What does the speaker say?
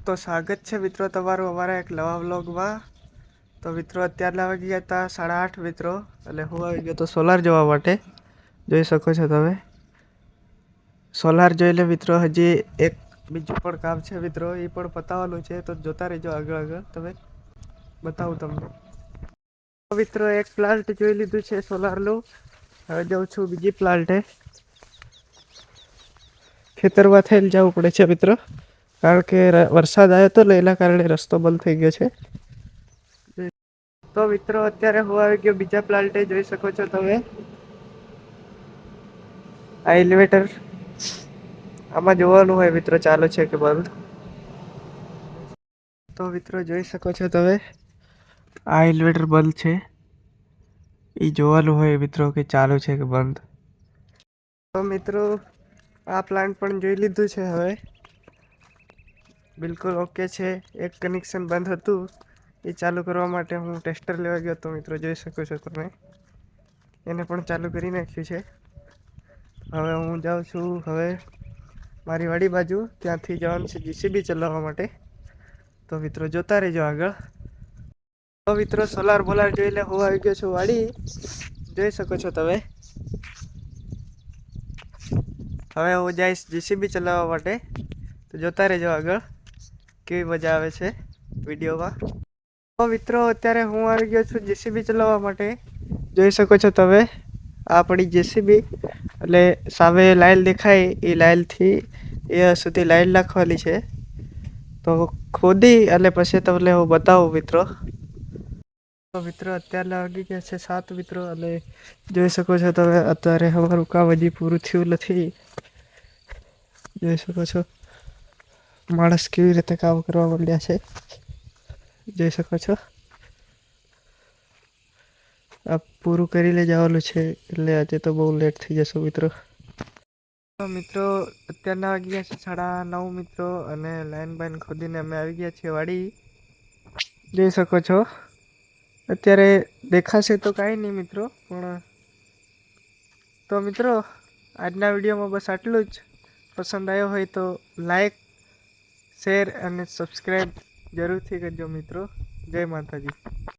તો સ્વાગત છે મિત્રો તમારું અમારા એક નવા વ્લોગમાં। તો મિત્રો અત્યારના વાગી ગયા હતા 8:30 મિત્રો, એટલે હું આવી ગયો તો સોલાર જોવા માટે। જોઈ શકો છો તમે સોલાર જોઈ લે મિત્રો। હજી એક બીજું પણ કામ છે મિત્રો, એ પણ પતાવવાનું છે, તો જોતા રહેજો આગળ આગળ, તમે બતાવું તમને। મિત્રો એક પ્લાન્ટ જોઈ લીધું છે સોલારનું, હવે જાઉં છું બીજી પ્લાન્ટે। ખેતરમાં થઈને જવું પડે છે મિત્રો, કારણ કે વરસાદ આવ્યો તો ને એના કારણે રસ્તો બંધ થઈ ગયો છે। તો મિત્રો અત્યારે હું આવી ગયો બીજા પ્લાન્ટે, જોઈ શકો છો તમે આ એલિવેટર। આમાં જોવાનું હોય મિત્રો ચાલુ છે કે બંધ। તો મિત્રો જોઈ શકો છો તમે આ એલિવેટર બંધ છે, એ જોવાનું હોય મિત્રો કે ચાલુ છે કે બંધ। તો મિત્રો આ પ્લાન્ટ પણ જોઈ લીધું છે, હવે બિલકુલ ઓકે છે। એક કનેક્શન બંધ હતું, એ ચાલુ કરવા માટે હું ટેસ્ટર લેવા ગયો હતો મિત્રો, જોઈ શકો છો તમે એને પણ ચાલુ કરી નાખ્યું છે। હવે હું જાઉં છું હવે મારી વાડી બાજુ, ત્યાંથી જવાનું છે જીસીબી ચલાવવા માટે। તો મિત્રો જોતા રહેજો આગળ। તો મિત્રો સોલાર બોલાર જોઈ લે, હું આવી ગયો છું વાડી, જોઈ શકો છો તમે। હવે હું જઈશ જીસીબી ચલાવવા માટે, તો જોતા રહેજો આગળ, કેવી મજા આવે છે વિડીયોમાં। તો મિત્રો અત્યારે હું આવી ગયો છું જેસીબી ચલાવવા માટે, જોઈ શકો છો તમે આ આપણી જેસીબી। એટલે સામે લાઈન દેખાય, એ લાઈનથી એ સુધી લાઈન નાખવાની છે। તો ખોદી અને પછી તમને હું બતાવું મિત્રો। તો મિત્રો અત્યારના વાગી ગયા છે 7 મિત્રો, અને જોઈ શકો છો તમે અત્યારે અમારું કામ હજી પૂરું થયું નથી। જોઈ શકો છો માણસ કેવી રીતે કામ કરવા માંડ્યા છે, જોઈ શકો છો। આ પૂરું કરી લે જવાનું છે, એટલે આજે તો બહુ લેટ થઈ જશે મિત્રો। તો મિત્રો અત્યારના વાગી ગયા છે 9:30 મિત્રો, અને લાઈન બાઈન ખોદીને અમે આવી ગયા છીએ વાડી, જોઈ શકો છો। અત્યારે દેખાશે તો કાંઈ નહીં મિત્રો, પણ તો મિત્રો આજના વિડીયોમાં બસ આટલું જ। પસંદ આવ્યો હોય તો લાઈક, શેર અને સબસ્ક્રાઈબ જરૂરથી કરજો મિત્રો। જય માતાજી।